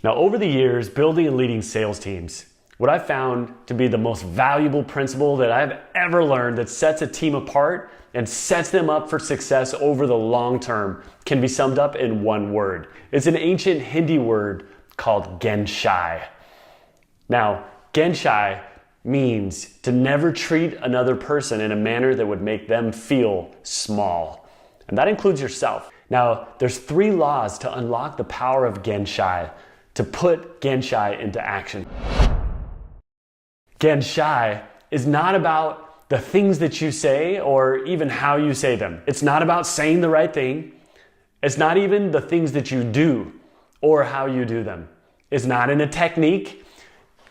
Now, over the years, building and leading sales teams, what I found to be the most valuable principle that I've ever learned that sets a team apart and sets them up for success over the long term can be summed up in one word. It's an ancient Hindi word called Genshai. Now, Genshai means to never treat another person in a manner that would make them feel small. And that includes yourself. Now, there's 3 laws to unlock the power of Genshai, to put Genshai into action. Genshai is not about the things that you say or even how you say them. It's not about saying the right thing. It's not even the things that you do or how you do them. It's not in a technique.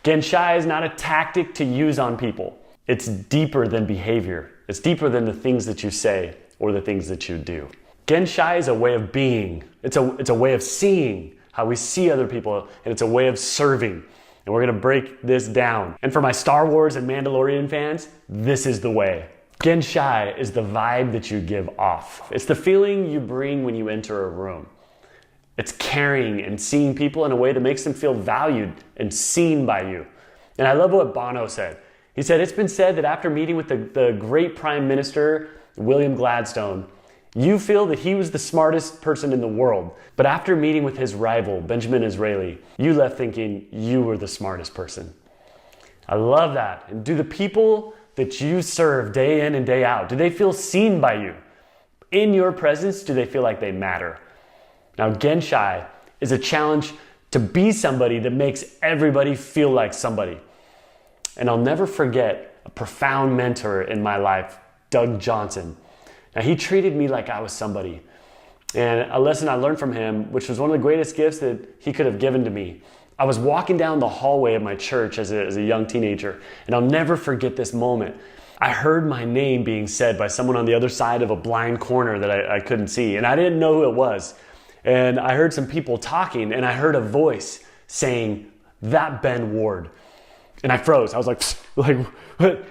Genshai is not a tactic to use on people. It's deeper than behavior. It's deeper than the things that you say or the things that you do. Genshai is a way of being. It's a way of seeing how we see other people, and it's a way of serving. And we're gonna break this down. And for my Star Wars and Mandalorian fans, this is the way. Genshai is the vibe that you give off. It's the feeling you bring when you enter a room. It's caring and seeing people in a way that makes them feel valued and seen by you. And I love what Bono said. He said, it's been said that after meeting with the great Prime Minister, William Gladstone, you feel that he was the smartest person in the world. But after meeting with his rival, Benjamin Disraeli, you left thinking you were the smartest person. I love that. And do the people that you serve day in and day out, do they feel seen by you? In your presence, do they feel like they matter? Now, Genshai is a challenge to be somebody that makes everybody feel like somebody. And I'll never forget a profound mentor in my life, Doug Johnson. Now, he treated me like I was somebody. And a lesson I learned from him, which was one of the greatest gifts that he could have given to me. I was walking down the hallway of my church as a young teenager, and I'll never forget this moment. I heard my name being said by someone on the other side of a blind corner that I couldn't see, and I didn't know who it was. And I heard some people talking, and I heard a voice saying, "That Ben Ward." And I froze. I was like, what?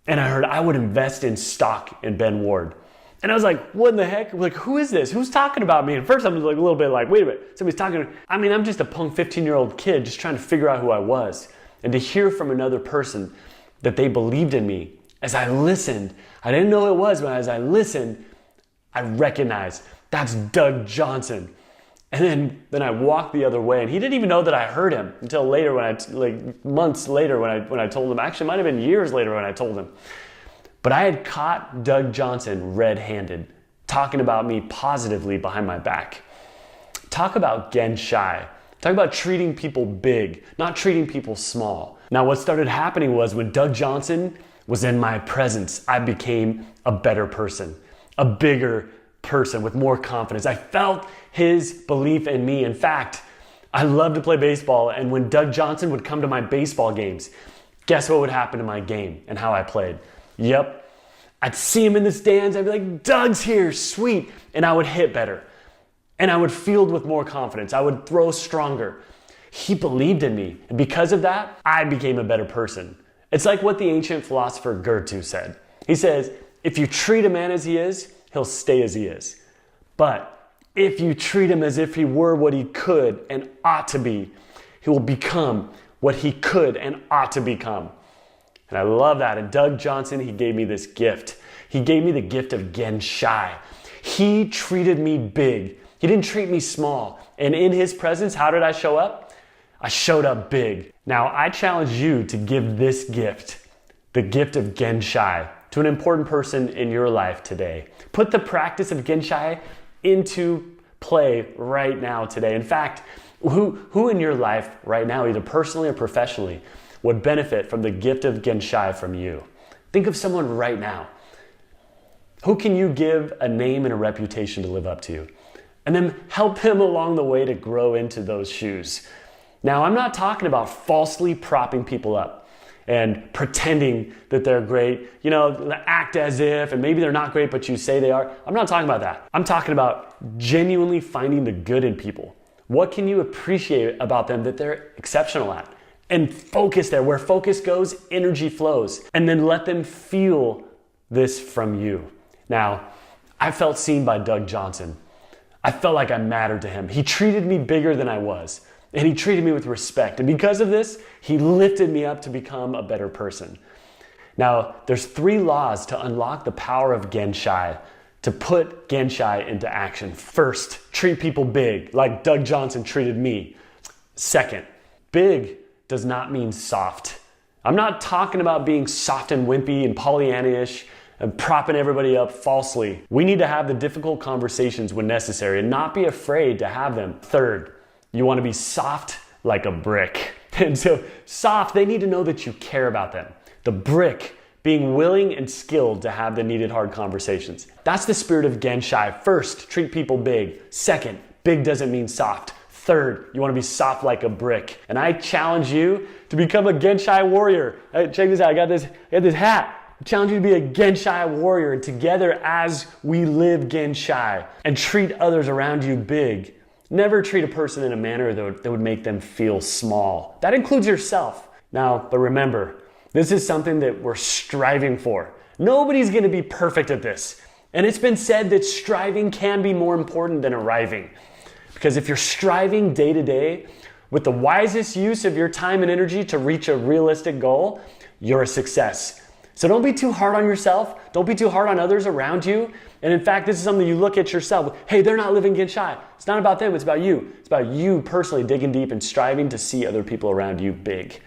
And I heard, I would invest in stock in Ben Ward. And I was like, what in the heck? Like, who is this? Who's talking about me? And first I was like a little bit like, wait a minute, somebody's talking. I mean, I'm just a punk 15-year-old kid just trying to figure out who I was. And to hear from another person that they believed in me, as I listened, I didn't know who it was, but as I listened, I recognized that's Doug Johnson. And then I walked the other way, and he didn't even know that I heard him until later months later when I told him. Actually, it might have been years later when I told him. But I had caught Doug Johnson red-handed, talking about me positively behind my back. Talk about Genshai. Talk about treating people big, not treating people small. Now, what started happening was when Doug Johnson was in my presence, I became a better person, a bigger person with more confidence. I felt his belief in me. In fact, I love to play baseball, and when Doug Johnson would come to my baseball games, guess what would happen to my game and how I played? Yep, I'd see him in the stands, I'd be like, Doug's here, sweet, and I would hit better. And I would field with more confidence. I would throw stronger. He believed in me, and because of that, I became a better person. It's like what the ancient philosopher Goethe said. He says, if you treat a man as he is, he'll stay as he is. But if you treat him as if he were what he could and ought to be, he will become what he could and ought to become. And I love that. And Doug Johnson, he gave me this gift. He gave me the gift of Genshai. He treated me big. He didn't treat me small. And in his presence, how did I show up? I showed up big. Now, I challenge you to give this gift, the gift of Genshai, to an important person in your life today. Put the practice of Genshai into play right now today. In fact, who in your life right now, either personally or professionally, would benefit from the gift of Genshai from you? Think of someone right now. Who can you give a name and a reputation to live up to? And then help him along the way to grow into those shoes. Now, I'm not talking about falsely propping people up and pretending that they're great, act as if, and maybe they're not great, but you say they are. I'm not talking about that. I'm talking about genuinely finding the good in people. What can you appreciate about them that they're exceptional at? And focus there. Where focus goes, energy flows. And then let them feel this from you. Now, I felt seen by Doug Johnson. I felt like I mattered to him. He treated me bigger than I was. And he treated me with respect. And because of this, he lifted me up to become a better person. Now, there's 3 laws to unlock the power of Genshai, to put Genshai into action. First, treat people big, like Doug Johnson treated me. Second, big does not mean soft. I'm not talking about being soft and wimpy and Pollyanna-ish and propping everybody up falsely. We need to have the difficult conversations when necessary and not be afraid to have them. Third, you want to be soft like a brick. And so soft, they need to know that you care about them. The brick, being willing and skilled to have the needed hard conversations. That's the spirit of Genshai. First, treat people big. Second, big doesn't mean soft. Third, you want to be soft like a brick. And I challenge you to become a Genshai warrior. Hey, check this out, I got this hat. I challenge you to be a Genshai warrior, and together as we live Genshai and treat others around you big. Never treat a person in a manner that would make them feel small. That includes yourself. Now, but remember, this is something that we're striving for. Nobody's going to be perfect at this. And it's been said that striving can be more important than arriving. Because if you're striving day to day with the wisest use of your time and energy to reach a realistic goal, you're a success. So don't be too hard on yourself. Don't be too hard on others around you. And in fact, this is something you look at yourself. Hey, they're not living Genshai. It's not about them, it's about you. It's about you personally digging deep and striving to see other people around you big.